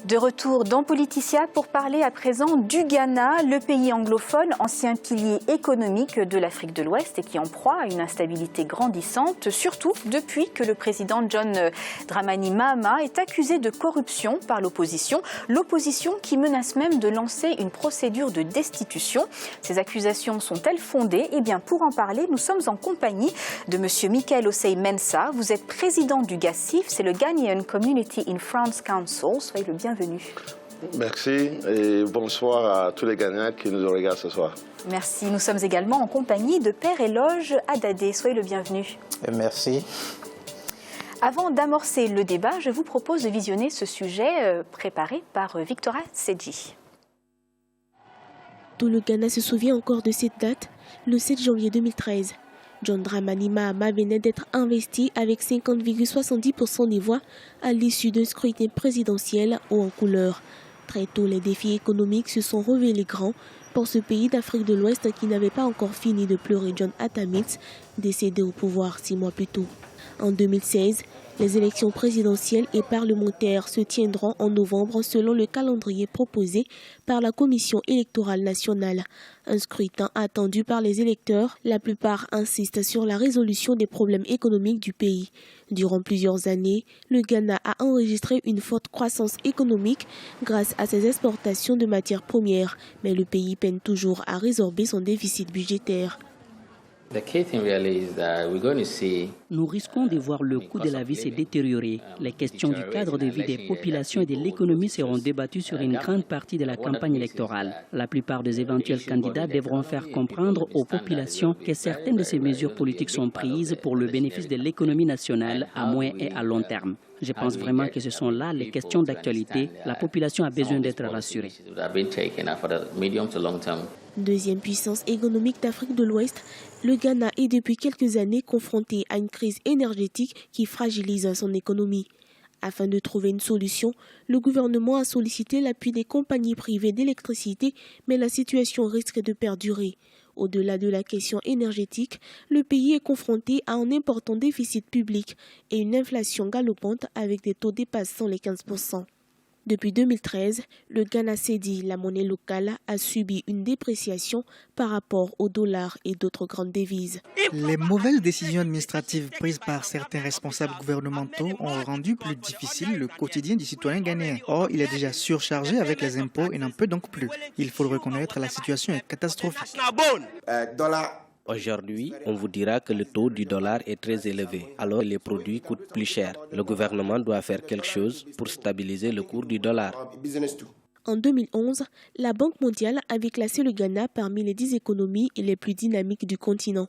De retour dans Politicia pour parler à présent du Ghana, le pays anglophone, ancien pilier économique de l'Afrique de l'Ouest et qui en proie à une instabilité grandissante, surtout depuis que le président John Dramani Mahama est accusé de corruption par l'opposition. L'opposition qui menace même de lancer une procédure de destitution. Ces accusations sont-elles fondées? Eh bien, pour en parler, nous sommes en compagnie de M. Michael Osei Mensah. Vous êtes président du GACIF, c'est le Ghanaian Community in France Council. Soyez le bienvenu. Merci et bonsoir à tous les Ghanéens qui nous regardent ce soir. Merci. Nous sommes également en compagnie de Père Éloge Adadé. Soyez le bienvenu. Merci. Avant d'amorcer le débat, je vous propose de visionner ce sujet préparé par Victoria Sedji. Tout le Ghana se souvient encore de cette date, le 7 janvier 2013. John Dramani Mahama venait d'être investi avec 50,70% des voix à l'issue d'un scrutin présidentiel haut en couleur. Très tôt, les défis économiques se sont révélés grands pour ce pays d'Afrique de l'Ouest qui n'avait pas encore fini de pleurer John Atta Mills, décédé au pouvoir 6 mois plus tôt. En 2016, les élections présidentielles et parlementaires se tiendront en novembre selon le calendrier proposé par la Commission électorale nationale. Un scrutin attendu par les électeurs, la plupart insistent sur la résolution des problèmes économiques du pays. Durant plusieurs années, le Ghana a enregistré une forte croissance économique grâce à ses exportations de matières premières, mais le pays peine toujours à résorber son déficit budgétaire. Nous risquons de voir le coût de la vie se détériorer. Les questions du cadre de vie des populations et de l'économie seront débattues sur une grande partie de la campagne électorale. La plupart des éventuels candidats devront faire comprendre aux populations que certaines de ces mesures politiques sont prises pour le bénéfice de l'économie nationale à moyen et à long terme. Je pense vraiment que ce sont là les questions d'actualité. La population a besoin d'être rassurée. Deuxième puissance économique d'Afrique de l'Ouest, le Ghana est depuis quelques années confronté à une crise énergétique qui fragilise son économie. Afin de trouver une solution, le gouvernement a sollicité l'appui des compagnies privées d'électricité, mais la situation risque de perdurer. Au-delà de la question énergétique, le pays est confronté à un important déficit public et une inflation galopante avec des taux dépassant les 15%. Depuis 2013, le Ghana cedi, la monnaie locale, a subi une dépréciation par rapport au dollar et d'autres grandes devises. Les mauvaises décisions administratives prises par certains responsables gouvernementaux ont rendu plus difficile le quotidien du citoyen ghanéen. Or, il est déjà surchargé avec les impôts et n'en peut donc plus. Il faut le reconnaître, la situation est catastrophique. Aujourd'hui, on vous dira que le taux du dollar est très élevé, alors les produits coûtent plus cher. Le gouvernement doit faire quelque chose pour stabiliser le cours du dollar. En 2011, la Banque mondiale avait classé le Ghana parmi les 10 économies les plus dynamiques du continent.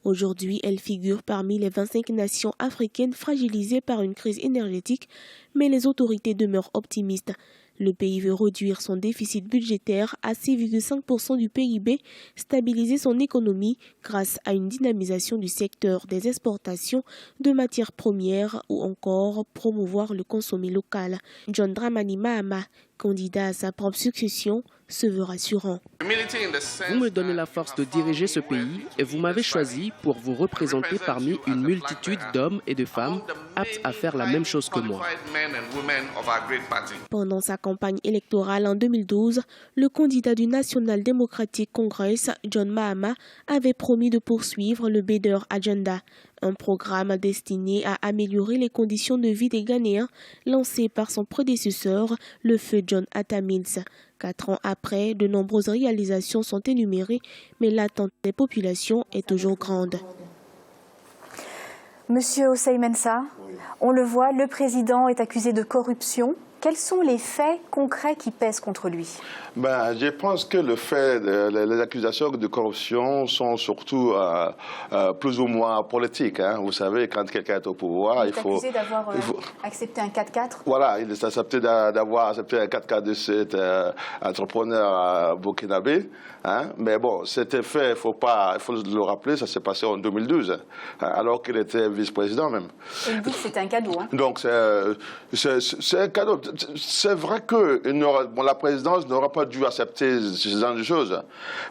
Aujourd'hui, elle figure parmi les 25 nations africaines fragilisées par une crise énergétique, mais les autorités demeurent optimistes. Le pays veut réduire son déficit budgétaire à 6,5% du PIB, stabiliser son économie grâce à une dynamisation du secteur des exportations de matières premières ou encore promouvoir le consommé local. John Dramani Mahama, candidat à sa propre succession, se veut rassurant. Vous me donnez la force de diriger ce pays et vous m'avez choisi pour vous représenter parmi une multitude d'hommes et de femmes aptes à faire la même chose que moi. Pendant sa campagne électorale en 2012, le candidat du National Democratic Congress, John Mahama, avait promis de poursuivre le Better Agenda, un programme destiné à améliorer les conditions de vie des Ghanéens lancé par son prédécesseur, le feu John Atta Mills. 4 ans après, de nombreuses réalisations sont énumérées, mais l'attente des populations est toujours grande. Monsieur Osei Mensah, on le voit, le président est accusé de corruption. Quels sont les faits concrets qui pèsent contre lui? Je pense que les accusations de corruption sont surtout plus ou moins politiques. Vous savez, quand quelqu'un est au pouvoir, il faut... accusé d'avoir accepté un 4x4. Voilà, il est accepté d'avoir accepté un 4x4 de cet entrepreneur burkinabé. Mais bon, c'était fait, il faut le rappeler, ça s'est passé en 2012, alors qu'il était vice-président même. Et il dit que c'était un cadeau. Donc c'est un cadeau. c'est vrai que la présidence n'aurait pas dû accepter ce genre de choses.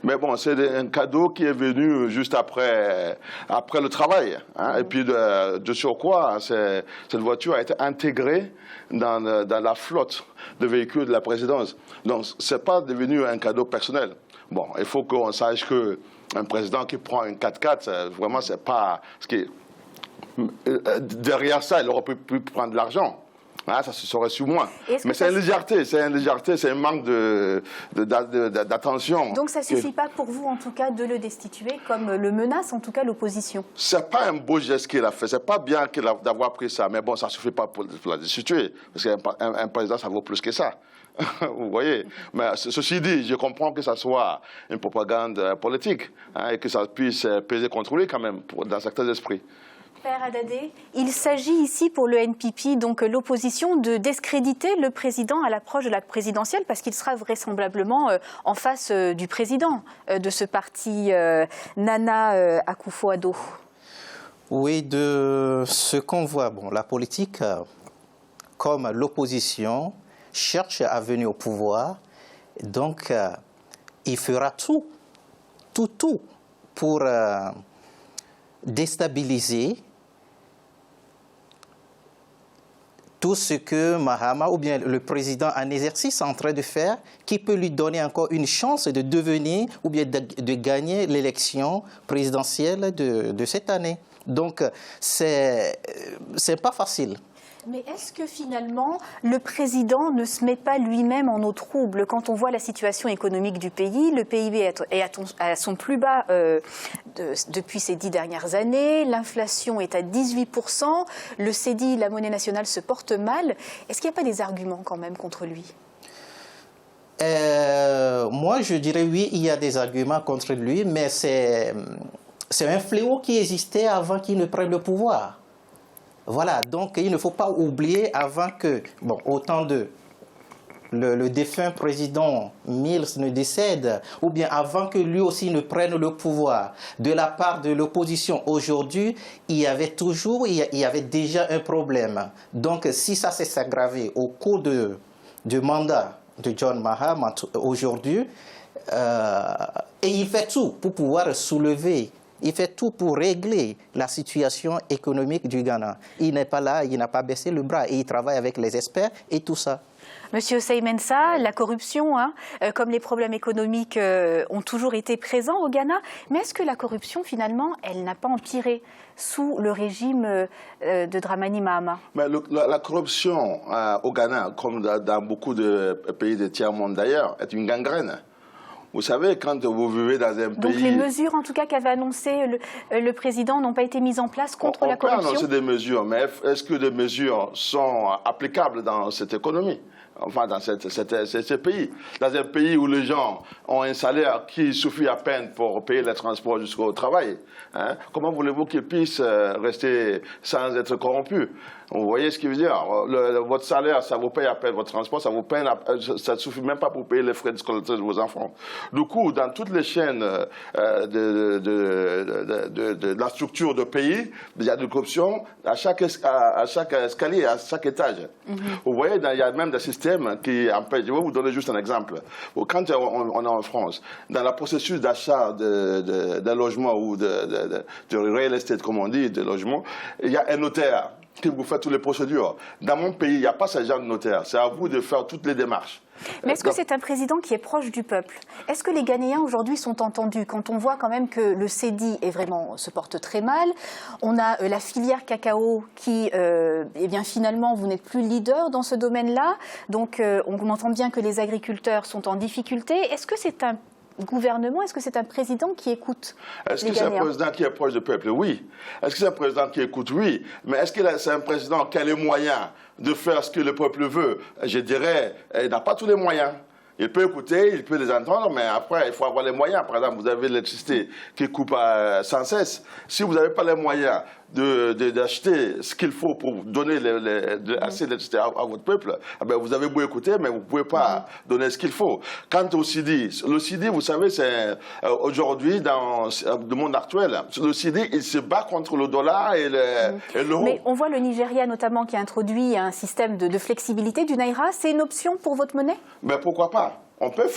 Mais bon, c'est un cadeau qui est venu juste après le travail. Hein. Et puis, de surcroît, cette voiture a été intégrée dans la flotte de véhicules de la présidence. Donc, ce n'est pas devenu un cadeau personnel. Bon, il faut qu'on sache qu'un président qui prend une 4x4, vraiment, c'est pas ce qui est... Derrière ça, il aurait pu prendre de l'argent. Ah, ça se serait su moins. Mais c'est une légèreté, c'est un manque d'attention. Donc ça ne suffit pas pour vous, en tout cas, de le destituer, comme le menace, en tout cas, l'opposition. C'est pas un beau geste qu'il a fait, c'est pas bien d'avoir pris ça, mais bon, ça ne suffit pas pour la destituer, parce qu'un président, ça vaut plus que ça. Vous voyez. Mais ceci dit, je comprends que ça soit une propagande politique, hein, et que ça puisse peser contre lui quand même, dans certains esprits. Père Haddadé, il s'agit ici pour le NPP, donc l'opposition, de discréditer le président à l'approche de la présidentielle, parce qu'il sera vraisemblablement en face du président de ce parti, Nana Akufo-Addo. Oui, de ce qu'on voit, bon, la politique, comme l'opposition, cherche à venir au pouvoir, donc il fera tout pour déstabiliser tout ce que Mahama ou bien le président en exercice est en train de faire, qui peut lui donner encore une chance de devenir ou bien de gagner l'élection présidentielle de cette année. Donc, c'est pas facile. Mais est-ce que finalement, le président ne se met pas lui-même en eau trouble? Quand on voit la situation économique du pays, le PIB est à son plus bas depuis ces 10 dernières années, l'inflation est à 18%, le CEDI, la monnaie nationale, se porte mal. Est-ce qu'il n'y a pas des arguments quand même contre lui? Moi, je dirais oui, il y a des arguments contre lui, mais c'est un fléau qui existait avant qu'il ne prenne le pouvoir. Voilà, donc il ne faut pas oublier avant que, bon, autant de le défunt président Mills ne décède, ou bien avant que lui aussi ne prenne le pouvoir, de la part de l'opposition aujourd'hui, il y avait déjà un problème. Donc si ça s'est aggravé au cours du mandat de John Mahama aujourd'hui, et il fait tout pour pouvoir soulever. Il fait tout pour régler la situation économique du Ghana. Il n'est pas là, il n'a pas baissé le bras et il travaille avec les experts et tout ça. Monsieur Ousseyn Mensa, la corruption, comme les problèmes économiques, ont toujours été présents au Ghana. Mais est-ce que la corruption, finalement, elle n'a pas empiré sous le régime de Dramani Mahama? Mais la corruption au Ghana, comme dans beaucoup de pays de tiers-monde d'ailleurs, est une gangrène. Vous savez, quand vous vivez dans un pays... Donc les mesures, en tout cas, qu'avait annoncé le président n'ont pas été mises en place contre la corruption? On peut annoncer des mesures, mais est-ce que des mesures sont applicables dans cette économie? Enfin, dans ce pays. Dans un pays où les gens ont un salaire qui suffit à peine pour payer les transports jusqu'au travail, hein, comment voulez-vous qu'ils puissent rester sans être corrompus? Vous voyez ce qu'il veut dire? Votre salaire, ça vous paye à peine votre transport, ça ne suffit même pas pour payer les frais de scolarité de vos enfants. Du coup, dans toutes les chaînes de la structure de pays, il y a de corruption à chaque escalier, à chaque étage. Vous voyez, il y a même des systèmes qui empêchent. Je vais vous donner juste un exemple. Quand on est en France, dans le processus d'achat d'un logement ou de real estate, comme on dit, de logement, il y a un notaire qui vous fait toutes les procédures. Dans mon pays, il n'y a pas ce genre de notaire. C'est à vous de faire toutes les démarches. Mais est-ce que c'est un président qui est proche du peuple? Est-ce que les Ghanéens aujourd'hui sont entendus? Quand on voit quand même que le CEDI se porte très mal, on a la filière cacao qui, eh bien finalement, vous n'êtes plus leader dans ce domaine-là. Donc on entend bien que les agriculteurs sont en difficulté. Est-ce que c'est un gouvernement, est-ce que c'est un président qui écoute les Ghanéens? Est-ce que c'est un président qui est proche du peuple? Oui. Est-ce que c'est un président qui écoute? Oui. Mais est-ce que c'est un président qui a les moyens de faire ce que le peuple veut? Je dirais, il n'a pas tous les moyens. Il peut écouter, il peut les entendre, mais après, il faut avoir les moyens. Par exemple, vous avez l'électricité qui coupe sans cesse. Si vous n'avez pas les moyens d'acheter ce qu'il faut pour donner assez d'électricité à votre peuple, eh bien, vous avez beau écouter, mais vous ne pouvez pas donner ce qu'il faut. Quant au Sidi, le Sidi, vous savez, c'est aujourd'hui, dans le monde actuel, le Sidi, il se bat contre le dollar et l'euro. Mais on voit le Nigeria notamment qui a introduit un système de flexibilité du Naira. C'est une option pour votre monnaie? Mais pourquoi pas? On peut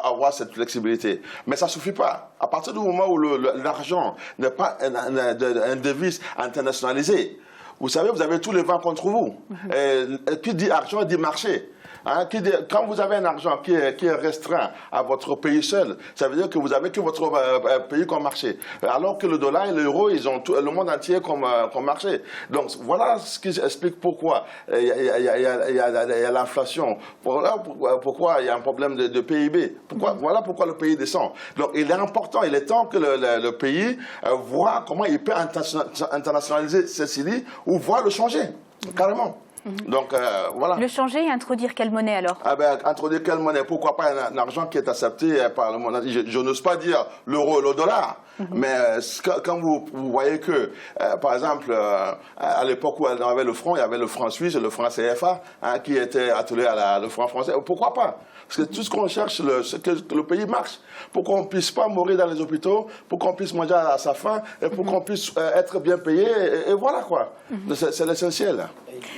avoir cette flexibilité, mais ça ne suffit pas. À partir du moment où l'argent n'est pas un devise internationalisé, vous savez, vous avez tous les vents contre vous. Et qui dit argent dit marché. Hein, quand vous avez un argent qui est restreint à votre pays seul, ça veut dire que vous avez que votre pays comme marché. Alors que le dollar et l'euro, ils ont tout, le monde entier comme marché. Donc voilà ce qui explique pourquoi il y a l'inflation. Voilà pourquoi il y a un problème de PIB. Voilà pourquoi le pays descend. Donc il est important, il est temps que le pays voit comment il peut internationaliser ceci ou voit le changer, carrément. Donc, voilà. Le changer et introduire quelle monnaie alors? Introduire quelle monnaie? Pourquoi pas un argent qui est accepté par le monde? Je n'ose pas dire l'euro et le dollar, mais quand vous voyez que, par exemple, à l'époque où on avait le franc, il y avait le franc suisse et le franc CFA qui était attelé à le franc français. Pourquoi pas? Parce que tout ce qu'on cherche, c'est que le pays marche, pour qu'on ne puisse pas mourir dans les hôpitaux, pour qu'on puisse manger à sa faim, et pour qu'on puisse être bien payé, et voilà quoi. C'est l'essentiel.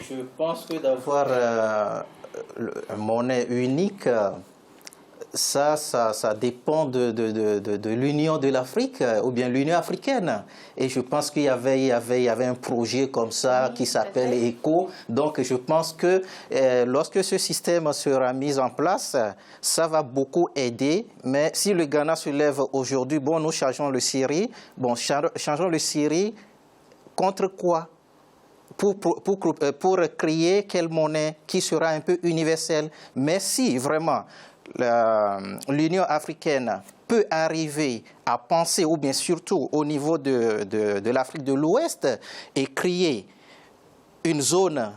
Je pense que d'avoir une monnaie unique, ça dépend de l'Union de l'Afrique ou bien l'Union africaine. Et je pense qu'il y avait un projet comme ça qui s'appelle ECO. Donc je pense que lorsque ce système sera mis en place, ça va beaucoup aider. Mais si le Ghana se lève aujourd'hui, bon, nous changeons le Syrie. Bon, changeons le Syrie contre quoi? Pour créer quelle monnaie qui sera un peu universelle. Mais si vraiment l'Union africaine peut arriver à penser, ou bien surtout au niveau de l'Afrique de l'Ouest, et créer une zone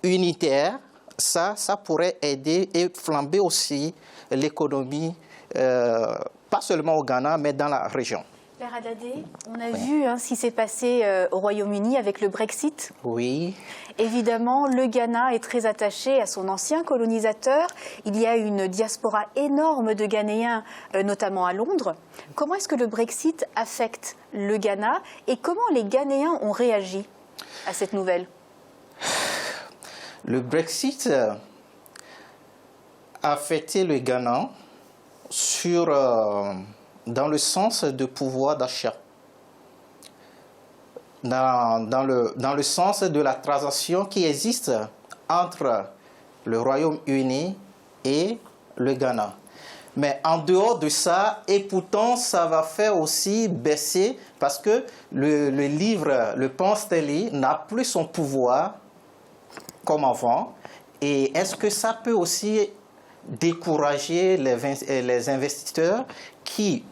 unitaire, ça pourrait aider et flamber aussi l'économie, pas seulement au Ghana, mais dans la région. Père Haddadé, on a vu ce qui s'est passé au Royaume-Uni avec le Brexit. Oui. Évidemment, le Ghana est très attaché à son ancien colonisateur. Il y a une diaspora énorme de Ghanéens, notamment à Londres. Comment est-ce que le Brexit affecte le Ghana et comment les Ghanéens ont réagi à cette nouvelle? Le Brexit a affecté le Ghana dans le sens de pouvoir d'achat, dans le sens de la transaction qui existe entre le Royaume-Uni et le Ghana. Mais en dehors de ça, et pourtant ça va faire aussi baisser, parce que le pound sterling n'a plus son pouvoir comme avant. Et est-ce que ça peut aussi décourager les investisseurs qui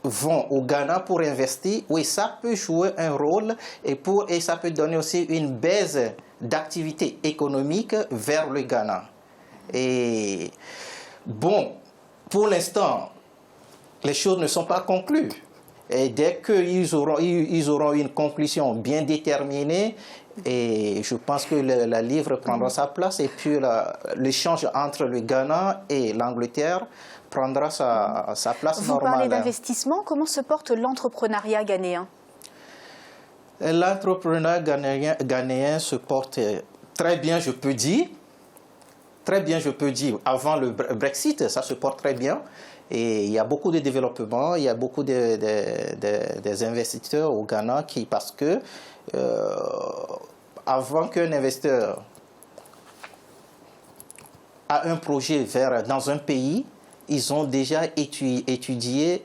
vont au Ghana pour investir? Oui, ça peut jouer un rôle et ça peut donner aussi une baisse d'activité économique vers le Ghana. Et bon, pour l'instant, les choses ne sont pas conclues. Et dès qu'ils auront une conclusion bien déterminée, et je pense que la livre prendra sa place et puis l'échange entre le Ghana et l'Angleterre prendra sa place normale. Vous parlez d'investissement, comment se porte l'entrepreneuriat ghanéen? L'entrepreneuriat ghanéen se porte très bien, je peux dire. Très bien, je peux dire. Avant le Brexit, ça se porte très bien. Et il y a beaucoup de développement, il y a beaucoup des investisseurs au Ghana parce que avant qu'un investisseur a un projet dans un pays, ils ont déjà étudié,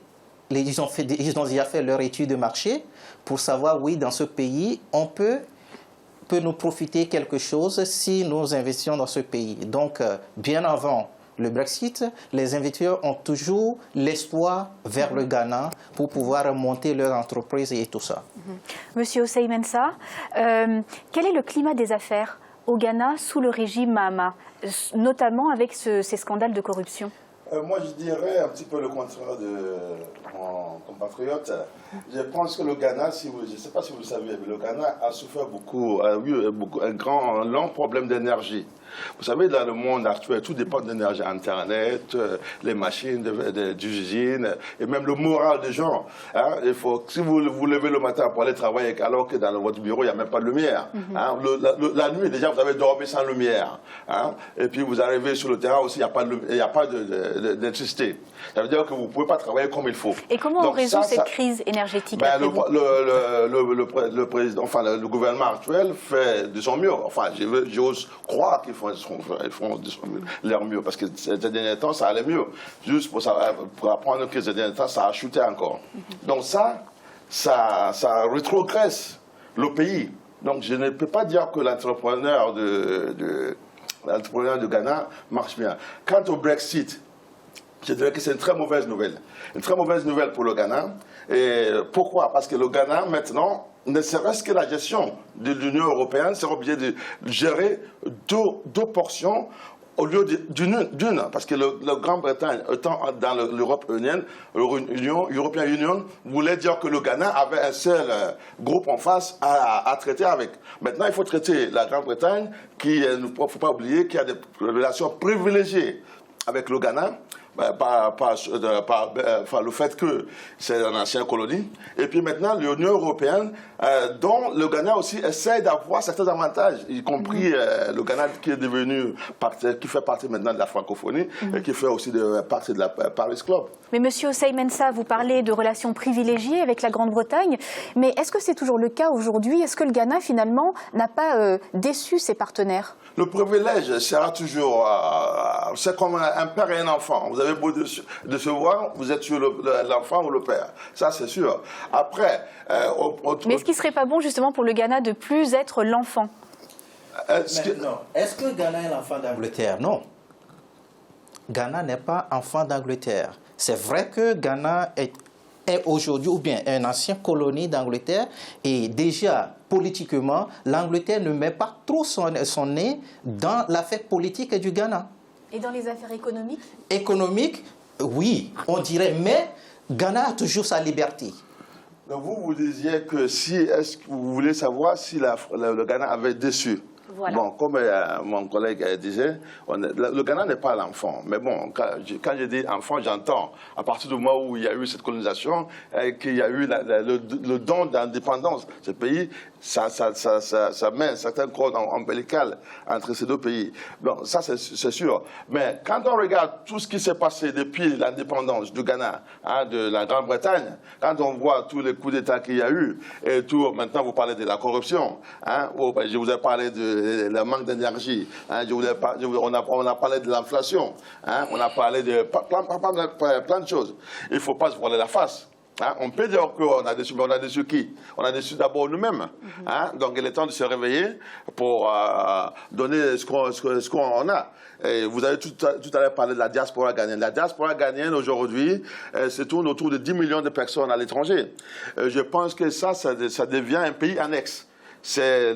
ils ont déjà fait leur étude de marché pour savoir, oui, dans ce pays, on peut nous profiter quelque chose si nous investissons dans ce pays. Donc, bien avant le Brexit, les investisseurs ont toujours l'espoir vers le Ghana pour pouvoir monter leur entreprise et tout ça. Monsieur Osei Mensah, quel est le climat des affaires au Ghana sous le régime Mahama, notamment avec ces scandales de corruption? Moi, je dirais un petit peu le contraire de mon compatriote. Je pense que le Ghana, je ne sais pas si vous le savez, mais le Ghana a souffert beaucoup, a eu un long problème d'énergie. Vous savez, dans le monde actuel, tout dépend de l'énergie, Internet, les machines d'usine, et même le moral des gens. Hein. Si vous vous levez le matin pour aller travailler, alors que dans votre bureau, il n'y a même pas de lumière. Hein. La nuit, déjà, vous avez dormi sans lumière. Hein. Et puis, vous arrivez sur le terrain aussi, il n'y a pas d'électricité. Ça veut dire que vous ne pouvez pas travailler comme il faut. Et comment on résout cette crise énergétique? Le président, enfin, le gouvernement actuel fait de son mieux. Enfin, j'ose croire qu'ils font leur mieux, parce que ces derniers temps, ça allait mieux. Juste pour apprendre que ces derniers temps, ça a chuté encore. Donc ça rétrogresse le pays. Donc je ne peux pas dire que l'entrepreneur du Ghana marche bien. Quant au Brexit, je dirais que c'est une très mauvaise nouvelle. Une très mauvaise nouvelle pour le Ghana. Et pourquoi? Parce que le Ghana, maintenant, ne serait-ce que la gestion de l'Union européenne, sera obligé de gérer deux portions au lieu d'une. Parce que la Grande-Bretagne, étant dans l'European Union, voulait dire que le Ghana avait un seul groupe en face à traiter avec. Maintenant, il faut traiter la Grande-Bretagne, qui, il ne faut pas oublier, qui a des relations privilégiées avec le Ghana, par le fait que c'est une ancienne colonie. Et puis maintenant, l'Union européenne, dont le Ghana aussi essaie d'avoir certains avantages, y compris le Ghana qui est devenu, qui fait partie maintenant de la francophonie, et qui fait aussi partie de la Paris Club. Mais Monsieur Osei Mensah, vous parlez de relations privilégiées avec la Grande-Bretagne, mais est-ce que c'est toujours le cas aujourd'hui? Est-ce que le Ghana, finalement, n'a pas déçu ses partenaires? Le privilège sera toujours... c'est comme un père et un enfant. Vous avez beau de se voir, vous êtes sur l'enfant ou le père. Ça, c'est sûr. Après... mais est-ce qu'il ne serait pas bon, justement, pour le Ghana de plus être l'enfant? Est-ce que Ghana est l'enfant d'Angleterre? Non. Ghana n'est pas enfant d'Angleterre. C'est vrai que Ghana est aujourd'hui, ou bien une ancienne colonie d'Angleterre, et déjà, politiquement, l'Angleterre ne met pas trop son nez dans l'affaire politique du Ghana. Et dans les affaires économiques? Économique, oui, on dirait, mais Ghana a toujours sa liberté. Donc vous disiez que est-ce que vous voulez savoir si le Ghana avait déçu? Voilà. Bon, comme mon collègue disait, le Ghana n'est pas l'enfant. Mais bon, quand je dis enfant, j'entends, à partir du moment où il y a eu cette colonisation, qu'il y a eu le don d'indépendance, ce pays, ça met un certain cordon ombilical entre ces deux pays. Bon, ça c'est sûr. Mais quand on regarde tout ce qui s'est passé depuis l'indépendance du Ghana, de la Grande-Bretagne, quand on voit tous les coups d'État qu'il y a eu, et tout, maintenant vous parlez de la corruption, je vous ai parlé de le manque d'énergie, on a parlé de l'inflation, on a parlé de plein de choses. Il ne faut pas se voiler la face. On peut dire qu'on a déçu, mais on a déçu qui? On a déçu d'abord nous-mêmes. Donc il est temps de se réveiller pour donner ce qu'on a. Et vous avez tout à l'heure parlé de la diaspora ghanéenne. La diaspora ghanéenne aujourd'hui se tourne autour de 10 millions de personnes à l'étranger. Je pense que ça devient un pays annexe. C'est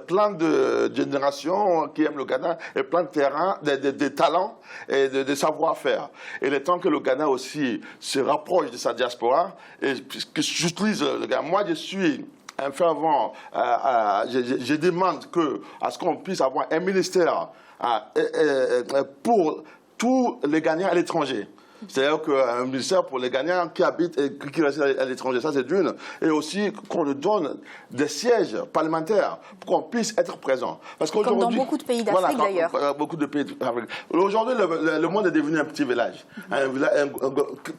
plein de générations qui aiment le Ghana et plein de terrains, de talents et de savoir-faire. Et il est temps que le Ghana aussi se rapproche de sa diaspora et que j'utilise le Ghana. Moi, je suis un fervent, je demande à ce qu'on puisse avoir un ministère pour tous les Ghanéens à l'étranger. C'est-à-dire qu'un ministère pour les Ghanéens qui habitent et qui restent à l'étranger, ça c'est d'une. Et aussi qu'on nous donne des sièges parlementaires pour qu'on puisse être présent. Comme dans beaucoup de pays d'Afrique d'ailleurs. Beaucoup de pays d'Afrique. Aujourd'hui, le monde est devenu un petit village.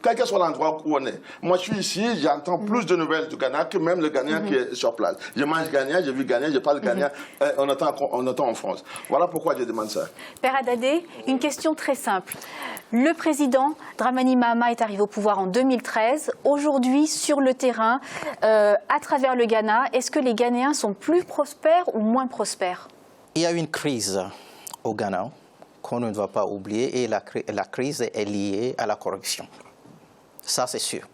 Quel que soit l'endroit où on est. Moi, je suis ici, j'entends plus de nouvelles du Ghana que même le Ghanéen qui est sur place. Je mange Ghanéen, je vis Ghanéen, je parle Ghanéen, on entend en France. Voilà pourquoi je demande ça. Père Haddadé, une question très simple. Le président Dramani Mahama est arrivé au pouvoir en 2013. Aujourd'hui, sur le terrain, à travers le Ghana, est-ce que les Ghanéens sont plus prospères ou moins prospères? Il y a une crise au Ghana qu'on ne doit pas oublier et la crise est liée à la corruption. Ça, c'est sûr.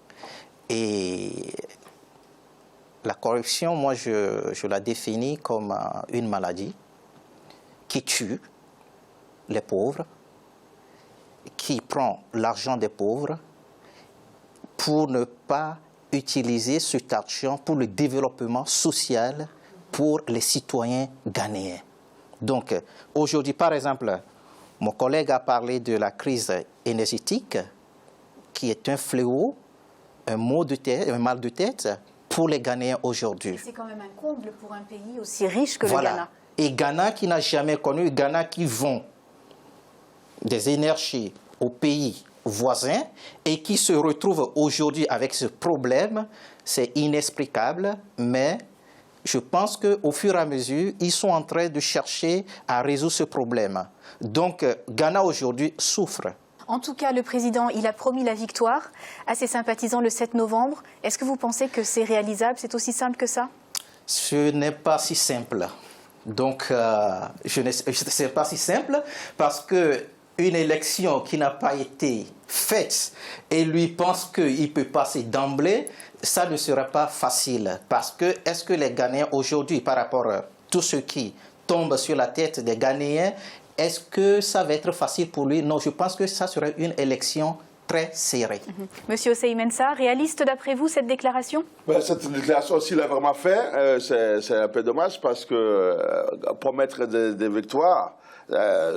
Et la corruption, moi, je la définis comme une maladie qui tue les pauvres, qui prend l'argent des pauvres pour ne pas utiliser cet argent pour le développement social pour les citoyens ghanéens. Donc, aujourd'hui, par exemple, mon collègue a parlé de la crise énergétique, qui est un fléau, un mal de tête pour les Ghanéens aujourd'hui. C'est quand même un comble pour un pays aussi riche que voilà. le Ghana. Et Ghana qui n'a jamais connu, Ghana qui vend des énergies aux pays voisins et qui se retrouve aujourd'hui avec ce problème, c'est inexplicable, mais je pense qu'au fur et à mesure, ils sont en train de chercher à résoudre ce problème. Donc, Ghana aujourd'hui souffre. En tout cas, le président, il a promis la victoire à ses sympathisants le 7 novembre. Est-ce que vous pensez que c'est réalisable? C'est aussi simple que ça? Ce n'est pas si simple. Donc, ce n'est pas si simple parce qu'une élection qui n'a pas été faite et lui pense qu'il peut passer d'emblée, ça ne sera pas facile. Parce que, est-ce que les Ghanéens aujourd'hui, par rapport à tout ce qui tombe sur la tête des Ghanéens, est-ce que ça va être facile pour lui? Non, je pense que ça sera une élection très serrée. Monsieur Osei Mensah, réaliste d'après vous cette déclaration? Cette déclaration, s'il l'a vraiment fait, c'est un peu dommage parce que promettre des victoires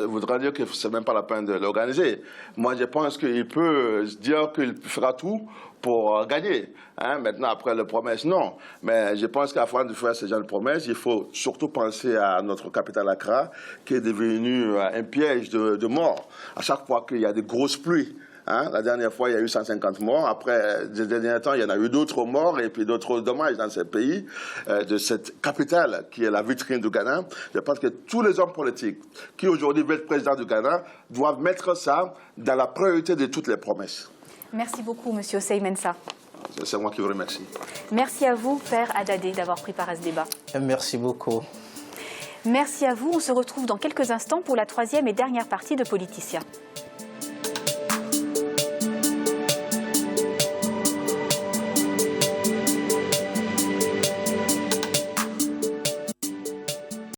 voudra dire que ce n'est même pas la peine de l'organiser. Moi, je pense qu'il peut se dire qu'il fera tout pour gagner. Maintenant, après les promesses, non. Mais je pense qu'avant de faire ce genre de promesses, il faut surtout penser à notre capitale Accra, qui est devenu un piège de mort. À chaque fois qu'il y a des grosses pluies, la dernière fois, il y a eu 150 morts. Après, ces derniers temps, il y en a eu d'autres morts et puis d'autres dommages dans ce pays, de cette capitale qui est la vitrine du Ghana. Je pense que tous les hommes politiques qui aujourd'hui veulent être président du Ghana doivent mettre ça dans la priorité de toutes les promesses. Merci beaucoup, monsieur Osei Mensah. C'est moi qui vous remercie. Merci à vous, Père Adadé, d'avoir pris part à ce débat. Merci beaucoup. Merci à vous. On se retrouve dans quelques instants pour la troisième et dernière partie de Politicia.